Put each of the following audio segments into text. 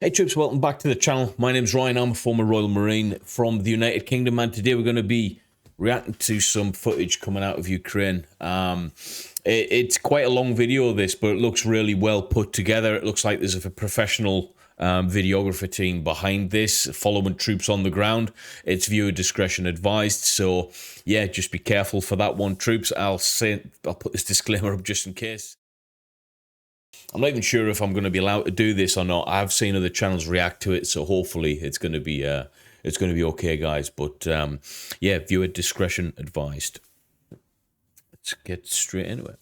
Hey troops, welcome back to the channel. My name's Ryan, I'm a former Royal Marine from the United Kingdom, and today we're going to be reacting to some footage coming out of Ukraine. It's quite a long video, this, but it looks really well put together. It looks like there's a professional videographer team behind this, following troops on the ground. It's viewer discretion advised, so yeah, just be careful for that one, troops. I'll put this disclaimer up just in case. I'm not even sure if I'm going to be allowed to do this or not. I've seen other channels react to it, so hopefully it's going to be okay, guys. But yeah, viewer discretion advised. Let's get straight into it.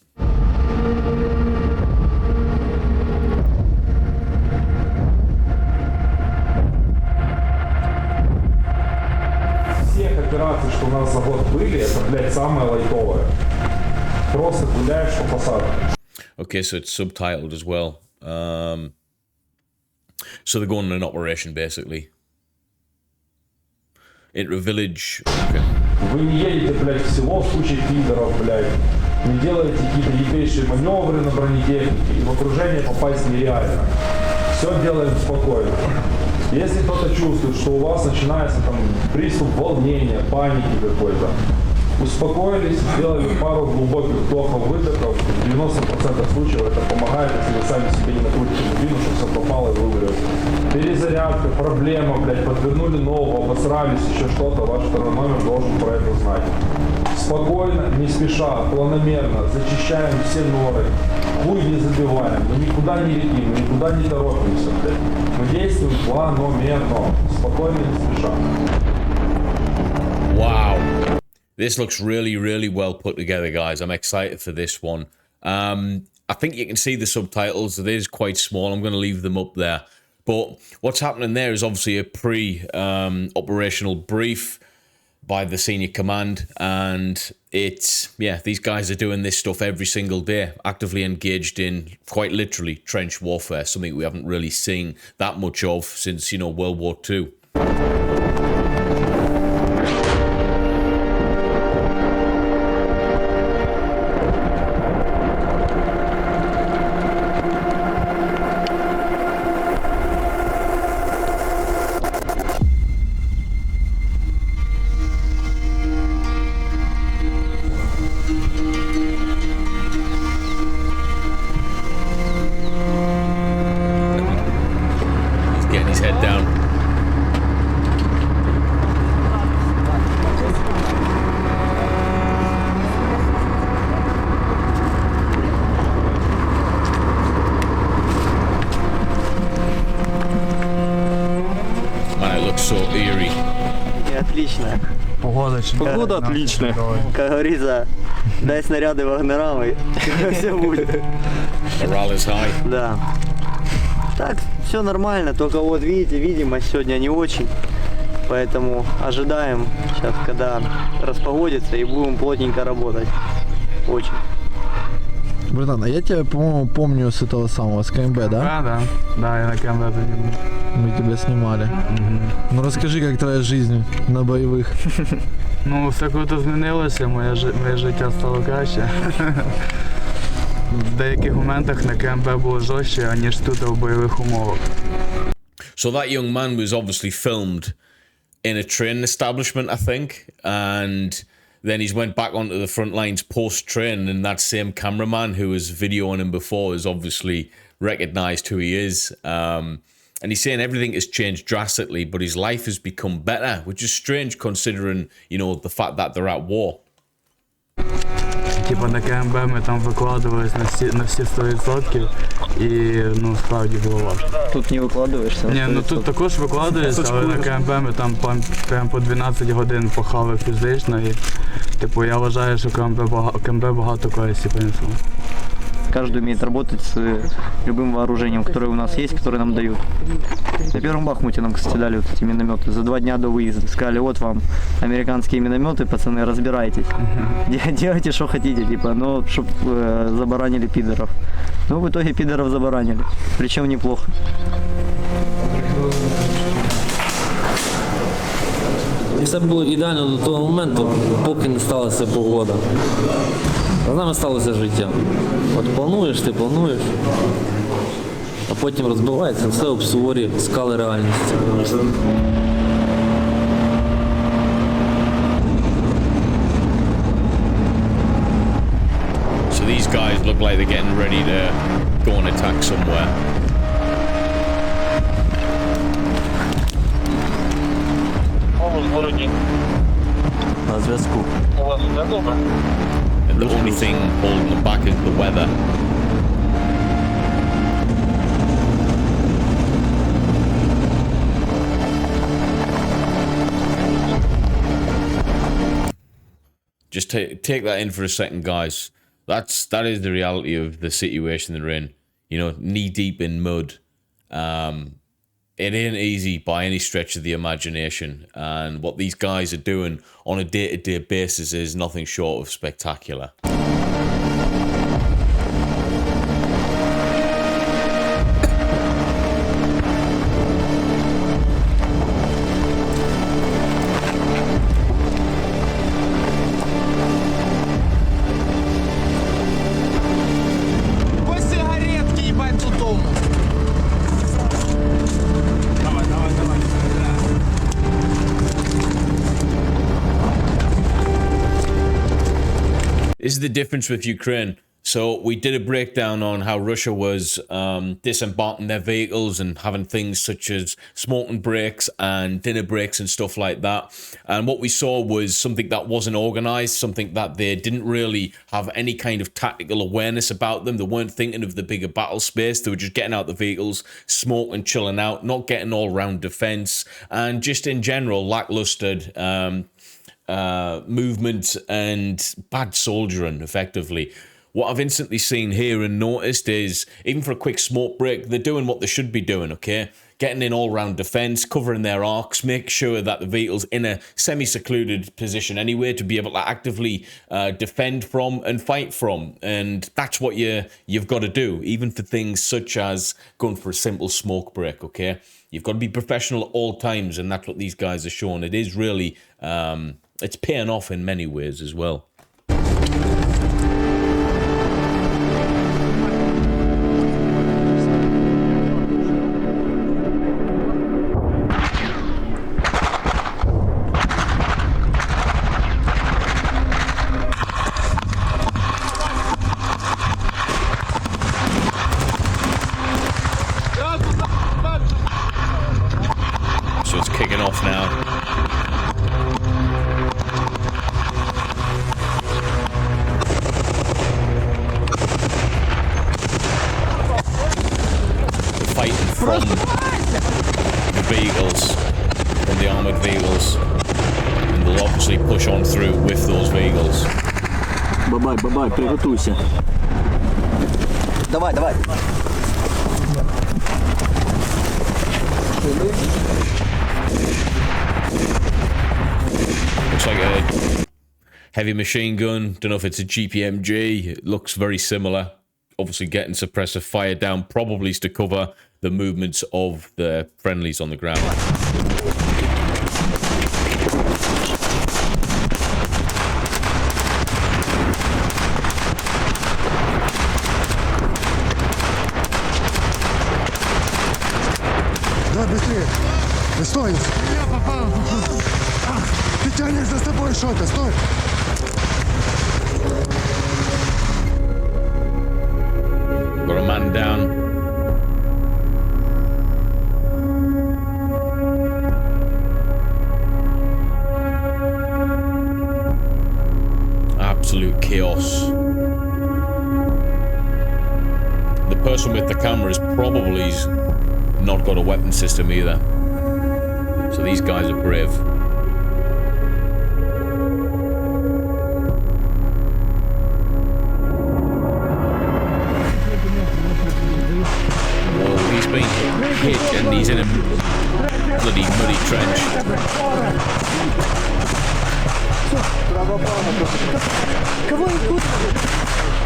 Всех операций, что у нас за год были, это, блядь, самое лайтовое. Просто гуляешь по посадке. Okay, so it's subtitled as well. So they're going on an operation, basically. Into a village. Okay. Вы не едете, блядь, в село в куче пидоров, блядь. Не делаете какие-то ебейшие маневры на бронетехнике, и в окружение попасть нереально. Все делаем спокойно. Если кто-то чувствует, что у вас начинается там приступ волнения, паники какой-то, успокоились, сделали пару глубоких вдохов-выдохов. В 90% случаев это помогает, если вы сами себе не накрутите дубину, чтобы все попало и вывалилось. Перезарядка, проблема, блядь, подвернули ногу, обосрались, еще что-то, ваш второй номер должен про это знать. Спокойно, не спеша, планомерно зачищаем все норы, хуй не забиваем, мы никуда не летим, мы никуда не торопимся, блядь. Мы действуем планомерно, спокойно, не спеша. Wow. This looks really, really well put together, guys. I'm excited for this one. I think you can see the subtitles. It is quite small. I'm going to leave them up there. But what's happening there is obviously a pre-operational brief by the senior command. And it's, yeah, these guys are doing this stuff every single day, actively engaged in, quite literally, trench warfare, something we haven't really seen that much of since, you know, World War II. So eerie. Отлично. Погода отличная. Как говорится, дай снаряды вагнерам и все будет. Morale is high. Да. Так, все нормально, только вот видите, видимость сегодня не очень. Поэтому ожидаем сейчас, когда распогодится, и будем плотненько работать. Очень. Братан, а я тебя, по-моему, помню с этого самого, с КМБ, да? Да, я на КМБ снимал. Мы тебя снимали. Ну розкажи, як твоя жизнь на бойових. Ну, все круто змінилося, моє життя стало краще. В деяких моментах на КМБ було жорстче, аніж тут в бойових умовах. So that young man was obviously filmed in a training establishment, I think, and then he's went back onto the front lines post-training, and that same cameraman who was videoing him before has obviously recognized who he is. And he's saying everything has changed drastically, but his life has become better, which is strange considering, you know, the fact that they're at war. Типа на КМБ ми там викладувались на всі 100%, і, ну, справді було важко. Тут не викладуєшся? Ні, ну тут також викладуєшся, але на КМБ ми там прям по 12 годин пахали фізично, і, типу, я вважаю, що КМБ багато користі принесло. Каждый умеет работать с любым вооружением, которое у нас есть, которое нам дают. На первом Бахмуте нам, кстати, дали вот эти минометы за 2 дня до выезда. Сказали, вот вам американские минометы, пацаны, разбирайтесь. Делайте, что хотите, типа, но чтоб забаранили пидоров. Ну, в итоге пидоров забаранили, причем неплохо. Все було ідеально до того моменту, поки не сталася погода. А з нами сталося життя. От плануєш, ти плануєш, а потім розбивається все об суворі скали реальності. So these guys look like they're getting ready to go and attack somewhere. На зв'язку. And the only thing holding them back is the weather. Just take that in for a second, guys. That is the reality of the situation they're in. You know, knee deep in mud. It ain't easy by any stretch of the imagination, and what these guys are doing on a day-to-day basis is nothing short of spectacular. This is the difference with Ukraine. So we did a breakdown on how Russia was disembarking their vehicles and having things such as smoking breaks and dinner breaks and stuff like that. And what we saw was something that wasn't organized, something that they didn't really have any kind of tactical awareness about them. They weren't thinking of the bigger battle space. They were just getting out the vehicles, smoking, chilling out, not getting all round defense, and just in general lackluster movement and bad soldiering, effectively. What I've instantly seen here and noticed is, even for a quick smoke break, they're doing what they should be doing, okay? Getting in all-round defense, covering their arcs, make sure that the vehicle's in a semi-secluded position anyway to be able to actively defend from and fight from. And that's what you've got to do, even for things such as going for a simple smoke break, okay? You've got to be professional at all times, and that's what these guys are showing. It is really, it's paying off in many ways as well. So it's kicking off now. Fighting from the vehicles, from the armored vehicles, and they'll obviously push on through with those vehicles. Бабай, бабай, приготуйся. Давай, давай. Looks like a heavy machine gun. Don't know if it's a GPMG. It looks very similar. Obviously getting suppressive fire down, probably to cover the movements of the friendlies on the ground. Да, быстрее. Ты стой. Я попал. Ты тянешь за собой что-то. Стой. Got a man down. Absolute chaos. The person with the camera is probably not got a weapon system either. So these guys are brave. Well, he's been hit and he's in a bloody muddy trench.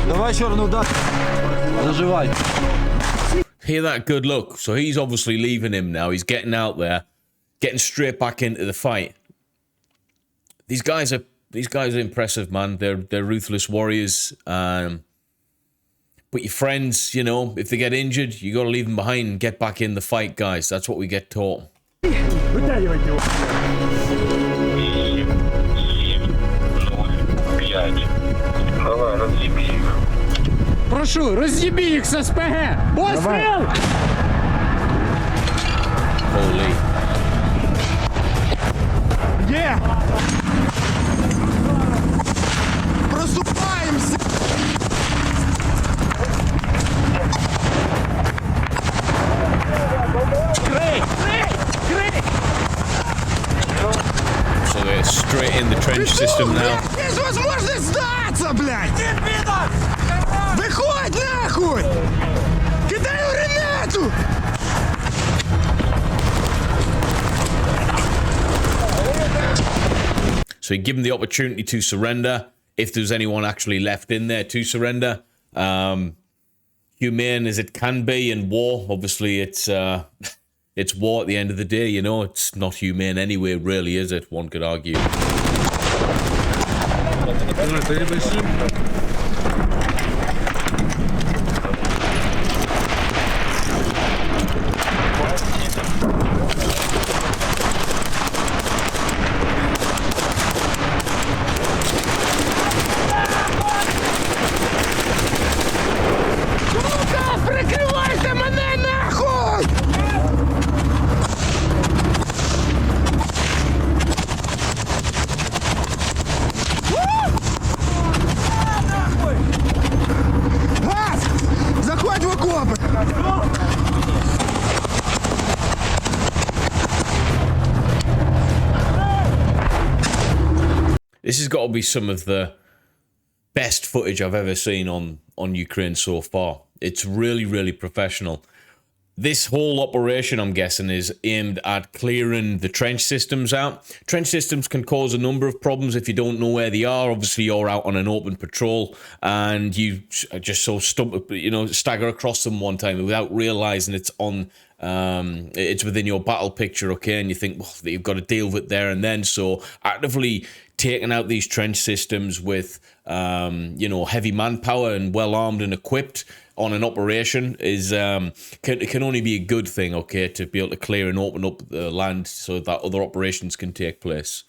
Давай черный удар. Заживай. Hear that good look. So he's obviously leaving him now. He's getting out there, getting straight back into the fight. These guys are impressive, man. They're ruthless warriors. But your friends, you know, if they get injured, you got to leave them behind and get back in the fight, guys. That's what we get taught. Вытягивайте его. Давай, разъеби их. Прошу, разъеби их с СПГ! Пострел! Holy. Где? Просыпаемся! So they're straight in the trench system now. Есть возможность сдаться, блядь! Выходь нахуй! Кидаю гранату! So you give them the opportunity to surrender, if there's anyone actually left in there to surrender. Humane as it can be in war, obviously it's war at the end of the day, you know, it's not humane anyway, really, is it? One could argue. Прикривайте мене нахуй! Газ! Заходь в окопи! This has got to be some of the best footage I've ever seen on Ukraine so far. It's really, really professional. This whole operation, I'm guessing, is aimed at clearing the trench systems out. Trench systems can cause a number of problems if you don't know where they are. Obviously, you're out on an open patrol and you just so stagger across them one time without realizing it's on. It's within your battle picture, okay, and you think, well, you've got to deal with it there and then. So actively taking out these trench systems with, heavy manpower and well armed and equipped on an operation is can only be a good thing, okay, to be able to clear and open up the land so that other operations can take place.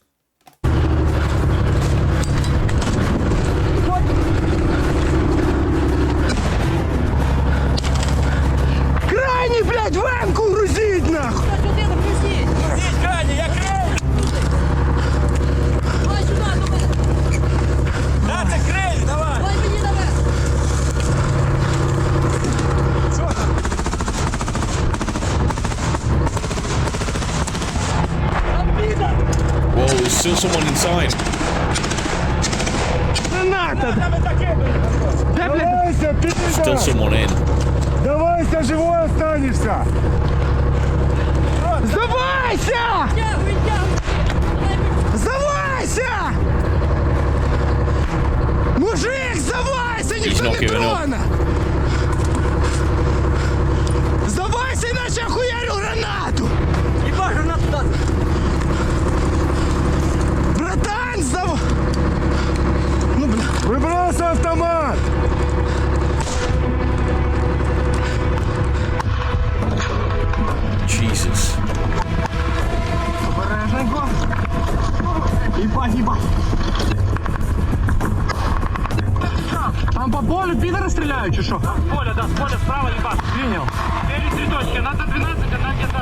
Крайний, блядь, ванку грузить нахуй! Здесь крайний, я крайний! Давай сюда, давай! Да, ты крайний, давай! Давай, иди, давай! Whoa, there's still someone inside. Давайся, Still someone in. Давайся, живой останешься! Сдавайся! Сдавайся! Мужик, сдавайся! He's Никто not не giving up. трона! Сдавайся, иначе охуярил гранату! Ебать, гранату туда! Братан, сдавай! Ну, бля. Выбрался автомат! Jesus. Обережненько! Ебать, ебать! Там по полю пидоры стреляют, чи що? С поля, да, с поля справа, ебать. Принял. 9 3 точки, одна за 12, одна где-то.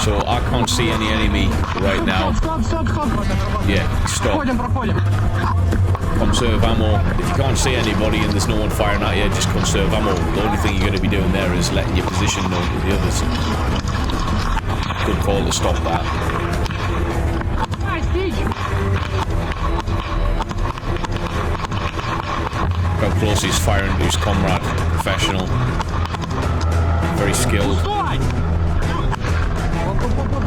So I can't see any enemy right now. Стоп, стоп, стоп. Yeah, stop. Проходим, проходим. Conserve ammo. If you can't see anybody and there's no one firing at you, just conserve ammo. The only thing you're going to be doing there is letting your position know to the others. Good call to stop that. How close he's firing to his comrade. Professional. Very skilled. Вогонь, вогонь.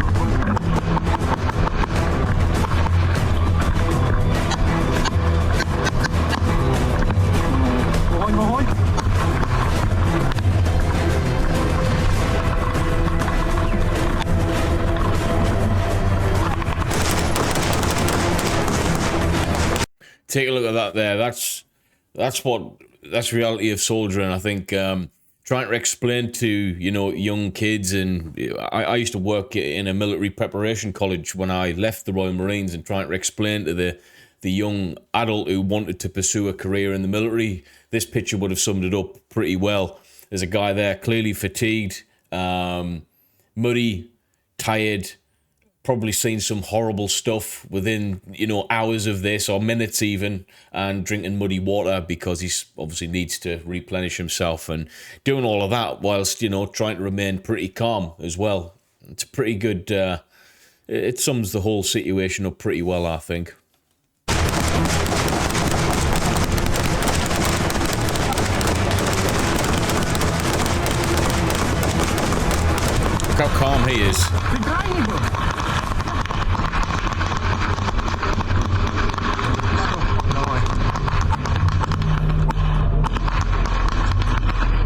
take a look at that there. That's reality of soldiering. I think trying to explain to, you know, young kids, and I used to work in a military preparation college when I left the Royal Marines, and trying to explain to the young adult who wanted to pursue a career in the military, this picture would have summed it up pretty well. There's a guy there clearly fatigued, muddy, tired, probably seen some horrible stuff within, you know, hours of this or minutes even, and drinking muddy water because he obviously needs to replenish himself, and doing all of that whilst, you know, trying to remain pretty calm as well. It's a pretty good, it sums the whole situation up pretty well, I think. Look how calm he is.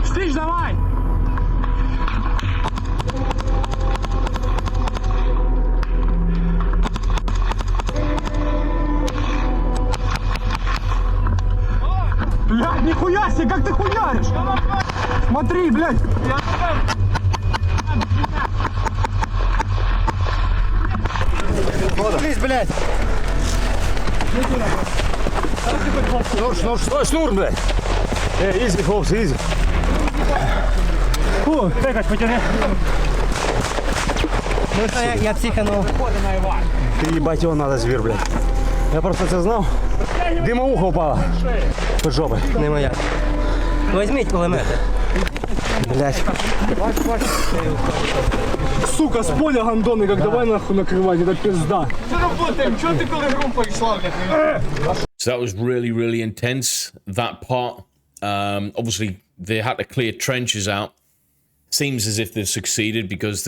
Стыч, давай! Блядь, нихуя себе, как ты хуяришь? Смотри, блядь! Здесь, блядь. Шнур, блядь. Изи, хлопцы, изи. Фу, тыкать, потяни. Ну что, я психанул. Ты ебать его надо, зверь, блядь. Я просто це знав. Димоуха упала. Под жопой. Не моя. Возьміть кулемети. Блядь. Сука, с поля гандоны, как давай нахуй накрывать, это пизда. Что работаем? Что ты коли группой шла, блядь? So that was really, really intense, that part. Obviously, they had to clear trenches out. Seems as if they've succeeded because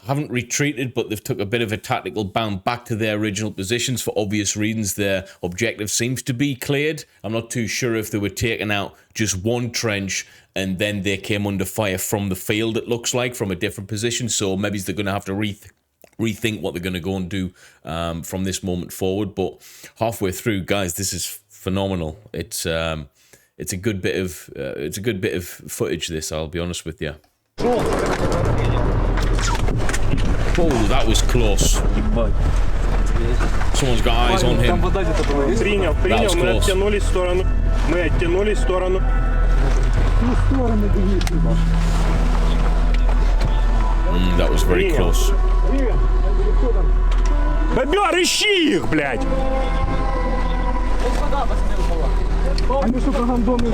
haven't retreated, but they've took a bit of a tactical bound back to their original positions for obvious reasons. Their objective seems to be cleared. I'm not too sure if they were taking out just one trench and then they came under fire from the field, it looks like, from a different position. So maybe they're going to have to rethink what they're going to go and do from this moment forward. But halfway through, guys, this is phenomenal. It's a good bit of footage. This, I'll be honest with you. Oh, that was close. Someone's got eyes on him. Принял, мы оттянулись в сторону. Мы оттянулись в сторону. That was very close. Бобер, ищи их, блядь! Они, сука, гандоны.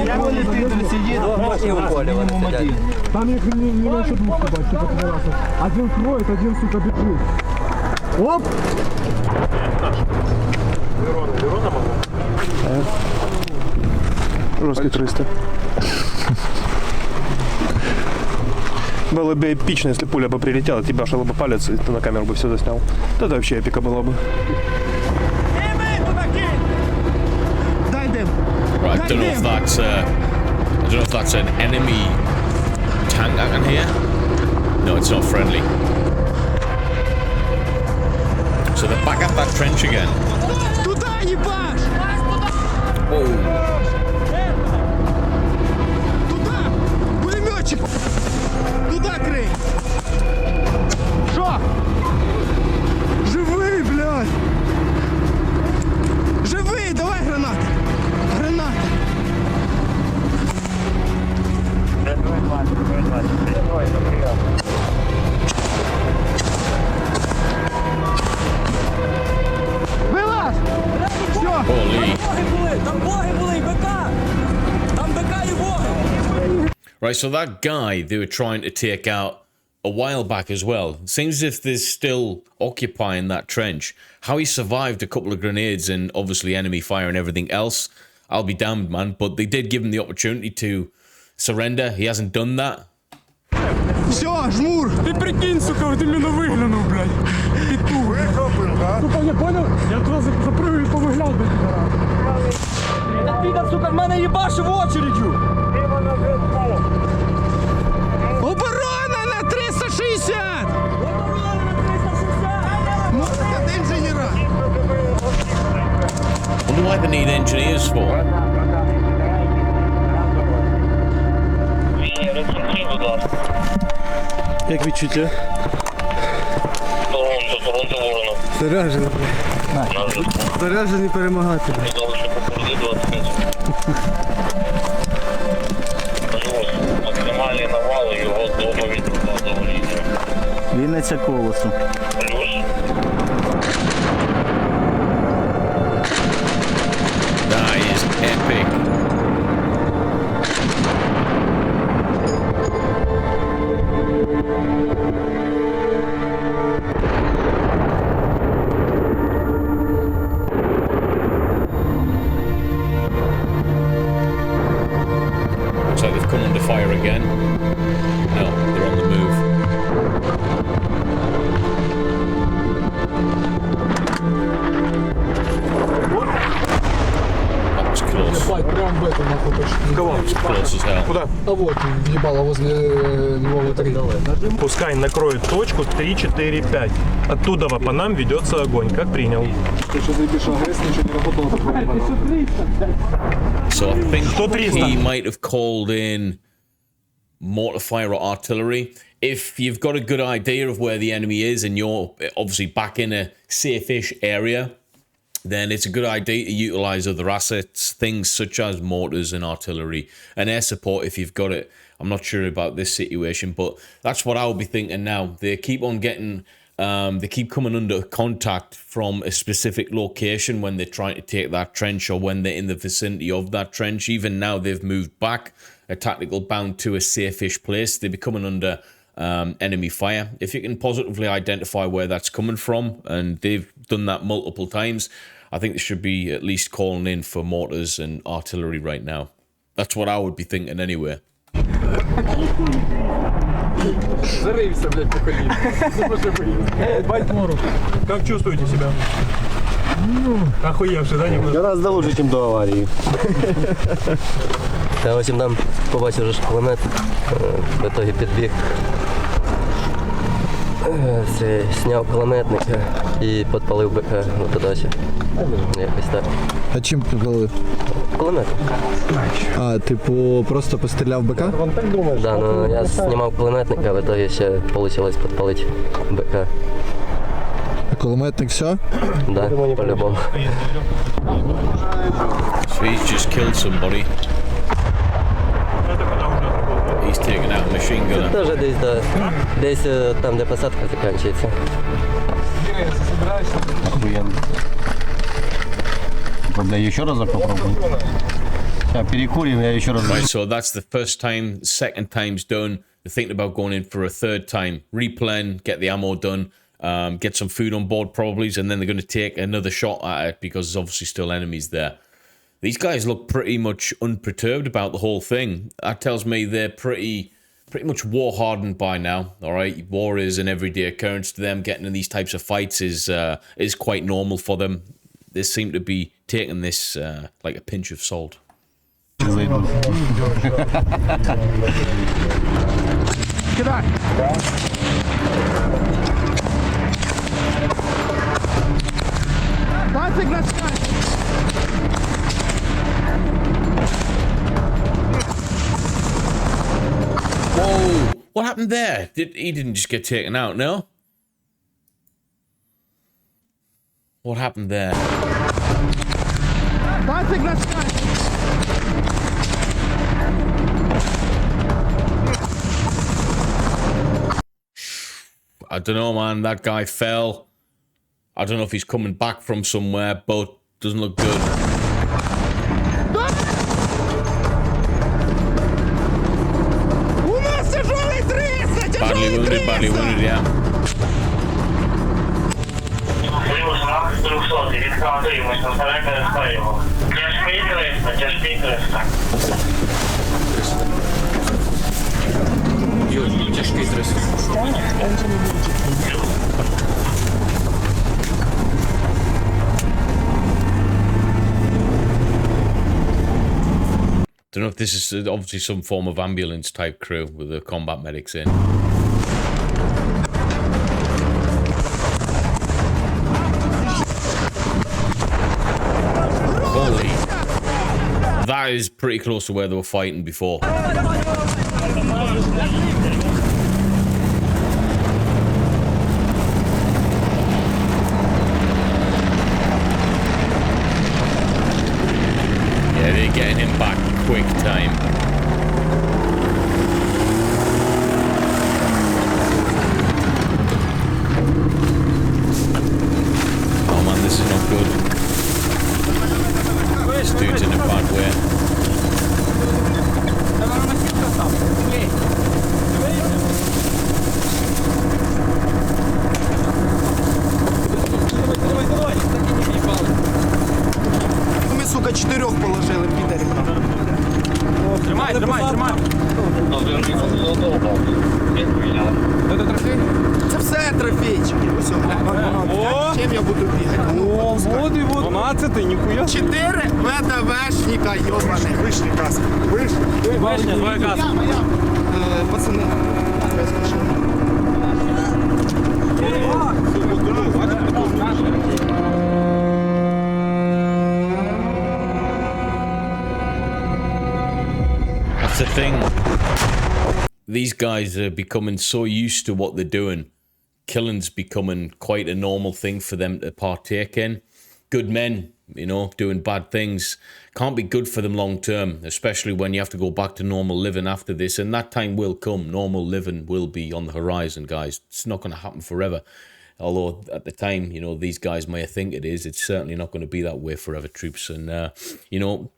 Там их не меньше двух, ебать, типа пидорасов. Один кроет, один, сука, бежит. Оп! Верона могу? Жесткий 300. Было бы эпично, если пуля бы прилетела, тебя шел бы палец, и ты на камеру бы все заснял. Тогда вообще эпика была бы. Right, I don't know if that's an enemy tank I can hear. No, it's not friendly. So they're back at that trench again. Туда ебашь! Whoa. Туда! Пулеметчик! Туда крей! Шо? Живые, блядь! Живые! Давай гранаты! Гранаты! Вылазь! Все! Holy. Там боги були, БК! Там БК і боги! Right, so that guy they were trying to take out a while back as well. Seems as if they're still occupying that trench. How he survived a couple of grenades and obviously enemy fire and everything else, I'll be damned, man. But they did give him the opportunity to surrender. He hasn't done that. Все, жмур! Ты прикинь, сука, вот именно выглянул, блядь. Петух. Выхопил, да? Тупо, я понял? Я туда запрыгаю и повыглял, блядь. Этот пидор, сука, в мене їбашив очередью! Оборона на 360! Оборона на 360! Ну, это инженера. what they need engineers for. Як відчуття? Заряджений. Заряджений перемагати. Максимальний навал його доповідь задоволення. Вінниця колосу. That is epic. Looks like they've come under fire again. No, they're on the move. That was close. Ебать, прям в эту нахуй точно. That was close as hell. Куда? А вот, въебало возле Львова 3. Пускай накроет точку 3, 4, 5. Оттуда по нам ведется огонь. Как принял? Ты что заебишь, АГС ничего не работало. So I think 100. he might have called in mortar fire or artillery. If you've got a good idea of where the enemy is and you're obviously back in a safe-ish area, then it's a good idea to utilize other assets, things such as mortars and artillery and air support if you've got it. I'm not sure about this situation, but that's what I would be thinking now. They keep on getting, they keep coming under contact from a specific location when they're trying to take that trench or when they're in the vicinity of that trench. Even now they've moved back a tactical bound to a safe-ish place. They're coming under enemy fire. If you can positively identify where that's coming from, and they've done that multiple times, I think they should be at least calling in for mortars and artillery right now. That's what I would be thinking anyway. Зарывся, блядь, по коліну. Не може бути. Ебать мору. Как чувствуете себя? Охуевший, да, немного? Гораздо лучше, ніж до аварії. Та ось там побачив вже кулемет, в итоге підбіг. Сняв кулеметника і підпалив БК, ну туди ще. Якось так. А чим підпалив? Кулемет. А, типу, просто постріляв БК? Да, ну я знімав кулеметника, в итоге ще вийшло підпалити БК. Кулеметник все? Да, по-любому. So he's just killed somebody. He's taken out a machine gunner. Тоже десь, да, десь там, де посадка закінчується. Охуенно. Тогда еще разок попробуем. Перекурим, я еще раз. Right, so that's the first time. Second time's done. They're thinking about going in for a third time. Replan, get the ammo done, get some food on board probably, and then they're going to take another shot at it because there's obviously still enemies there. These guys look pretty much unperturbed about the whole thing. That tells me they're pretty much war-hardened by now, all right? War is an everyday occurrence to them. Getting in these types of fights is quite normal for them. They seem to be taking this like a pinch of salt. Кидай. Пацик на скай. Whoa! What happened there? He didn't just get taken out, no? What happened there? Пацик на скай. I don't know, man. That guy fell. I don't know if he's coming back from somewhere, but doesn't look good. Badly wounded, yeah. Тяжкий стрес. Don't know if this is obviously some form of ambulance type crew with the combat medics in. that is pretty close to where they were fighting before. Yeah, they're getting him back quick time. Oh man, this is not good. This dude's in a bad way. Ми, сука, 4 положили, підарі. Тримай, тримай, тримай. Це трофей? Це все трофейчики. Ось, блядь. Чим я буду бігати? О, вот и вот. 12, нихуя. 4 ВДВшника, ёбаний. Вишні каски. Вишня, твоя каска. Пацани. That's the thing. These guys are becoming so used to what they're doing. Killing's becoming quite a normal thing for them to partake in. Good men, you know, doing bad things can't be good for them long term, especially when you have to go back to normal living after this. And that time will come. Normal living will be on the horizon, guys. It's not going to happen forever. Although at the time, you know, these guys may think it is. It's certainly not going to be that way forever, troops. And, you know,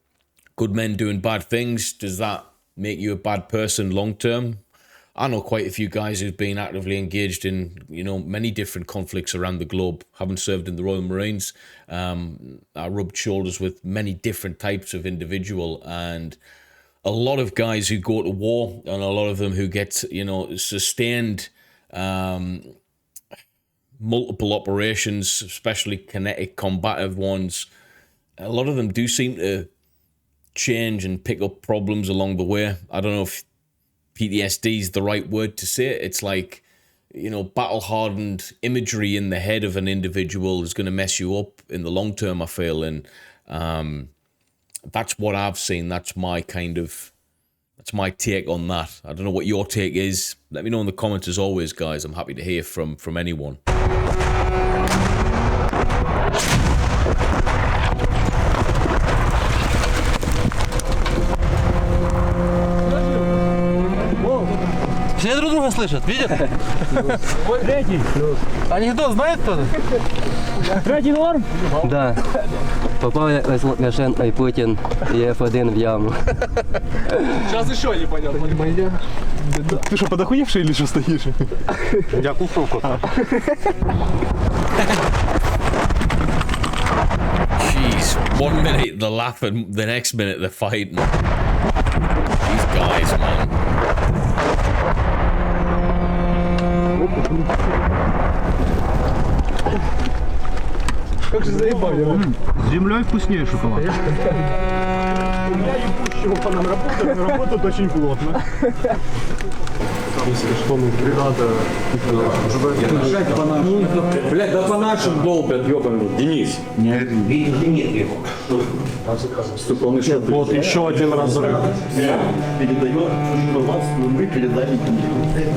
good men doing bad things, does that make you a bad person long term? I know quite a few guys who've been actively engaged in, you know, many different conflicts around the globe. Having served in the Royal Marines, I rubbed shoulders with many different types of individual, and a lot of guys who go to war, and a lot of them who get, you know, sustained multiple operations, especially kinetic combative ones. A lot of them do seem to change and pick up problems along the way. I don't know if PTSD is the right word to say it. It's like, you know, battle-hardened imagery in the head of an individual is going to mess you up in the long term, I feel. And that's what I've seen. That's my take on that. I don't know what your take is. Let me know in the comments as always, guys. I'm happy to hear from anyone. Все друг друга слышат, видят? Третий. Анекдот знает кто-то? Третий норм? Да. Попал я с Лукашенко и Путин и F1 в яму. Сейчас еще непонятно. Ты что, подохуевший или что стоишь? Я куколку. Jeez, 1 minute they're laughing, the next minute they're fighting. These guys, man. Как же заебали, С землей вкуснее шоколад. Я ебущий его по нам работает, но работает очень плотно. Блядь, да по нашим долбят, ёбаный. Денис. Нет его. Вот еще один разрыв.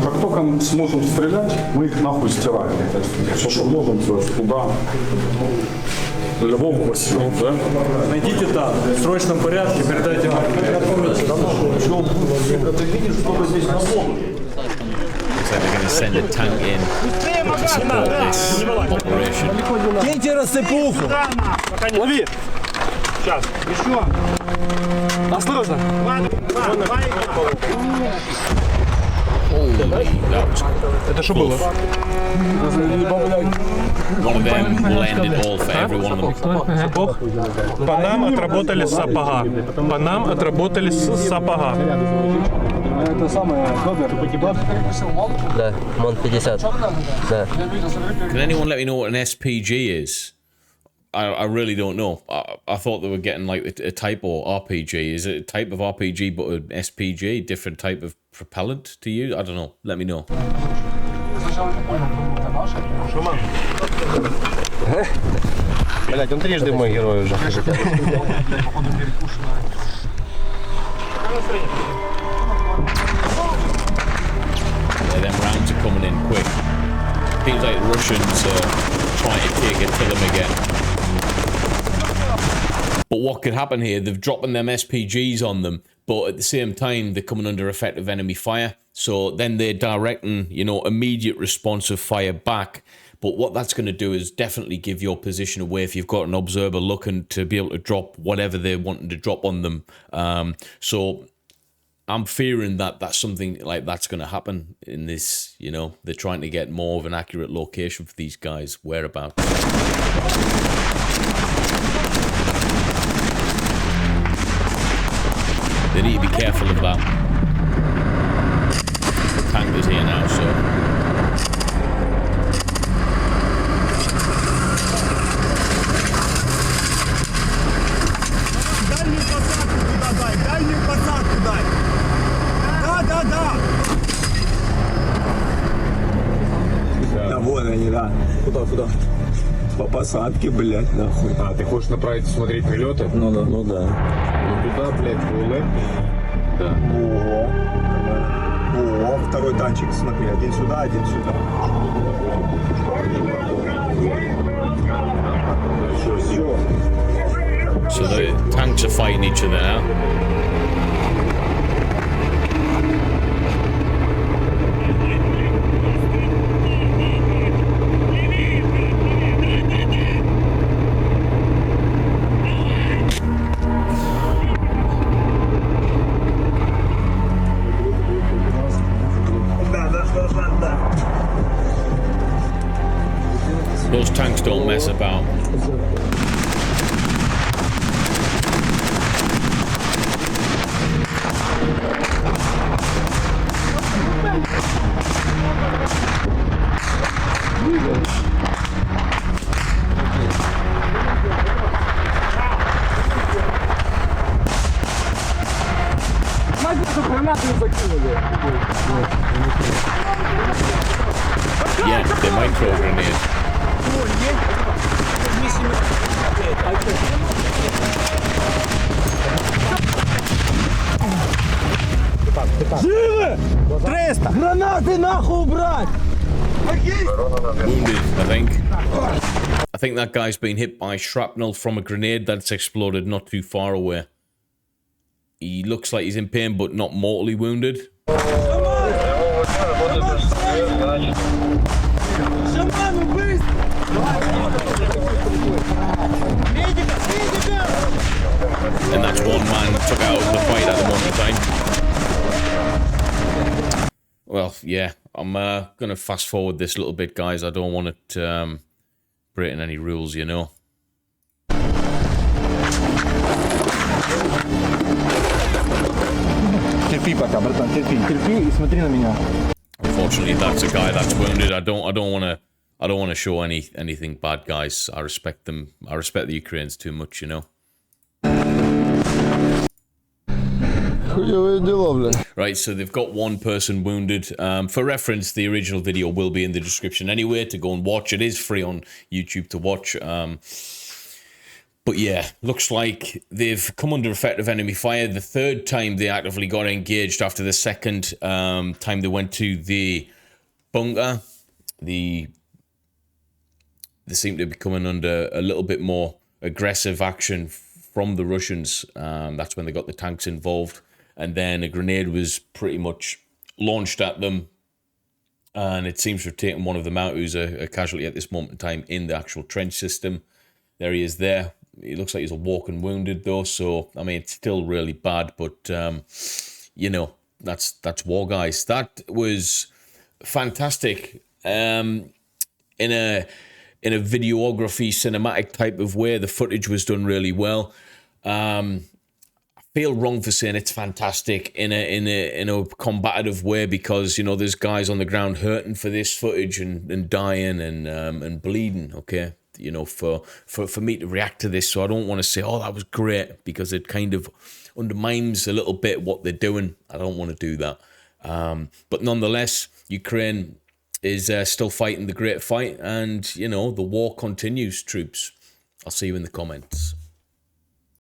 Как только мы сможем стрелять, мы их нахуй стираем. Все, что можем, все туда. Любого посему, да? Найдите там, в срочном порядке, передайте нам. Looks like they're going to send a tank in to support this operation. Киньте рассыпуху. Лови. Сейчас. Еще. Осторожно. Это что было? One of them will end it all for every one of them. По нам отработали с сапога. По нам отработали с сапога. Это самое, Да, МОН 50. Да. Can anyone let me know what an SPG is? I really don't know. I thought they were getting like a type of RPG. Is it a type of RPG but an SPG? Different type of propellant to use? I don't know. Let me know. Блять, он трижды мой герой уже. Yeah, them rounds are coming in quick. Seems like the Russians are trying to take it to them again. But what could happen here, they're dropping them SPGs on them, but at the same time, they're coming under effective enemy fire. So then they're directing, you know, immediate responsive fire back. But what that's going to do is definitely give your position away if you've got an observer looking to be able to drop whatever they're wanting to drop on them. So I'm fearing that that's something like that's going to happen in this, you know, they're trying to get more of an accurate location for these guys' whereabouts. They need to be careful of that. The tank is here now, so... Да вон они, да. Куда? По посадке, блядь, нахуй. А, ты хочешь направить смотреть прилеты? Ну да. Ну туда, блядь, в УЛМ. Да. О, второй танчик, смотри, один сюда, один сюда. Все. So the tanks are fighting each other now. Those tanks don't mess about. Yeah, they might throw a grenade. Живы! 300! Гранаты нахуй убрать! Wounded, I think. I think that guy's been hit by shrapnel from a grenade that's exploded not too far away. He looks like he's in pain, but not mortally wounded. And that's one man took out of the fight at the moment in time. Well, yeah, I'm gonna fast forward this a little bit, guys. I don't want it breaking any rules, you know. Терпи пока, братан, терпи и смотри на меня. Unfortunately, that's a guy that's wounded. I don't want to show anything bad, guys. I respect them. I respect the Ukrainians too much, you know. Right, so they've got one person wounded. For reference, the original video will be in the description anyway to go and watch. It is free on YouTube to watch. But yeah, looks like they've come under effective enemy fire. The third time they actively got engaged after the second time they went to the bunker. They seem to be coming under a little bit more aggressive action from the Russians. That's when they got the tanks involved. And then a grenade was pretty much launched at them. And it seems to have taken one of them out, who's a casualty at this moment in time in the actual trench system. There he is there. He looks like he's a walking wounded though, so I mean it's still really bad, but you know, that's war, guys. That was fantastic. In a videography cinematic type of way, the footage was done really well. I feel wrong for saying it's fantastic in a combative way, because you know there's guys on the ground hurting for this footage and dying and bleeding. Okay. You know, for me to react to this, so I don't want to say, oh, that was great, because it kind of undermines a little bit what they're doing. I don't want to do that. But nonetheless, Ukraine is still fighting the great fight, and, you know, the war continues, troops. I'll see you in the comments.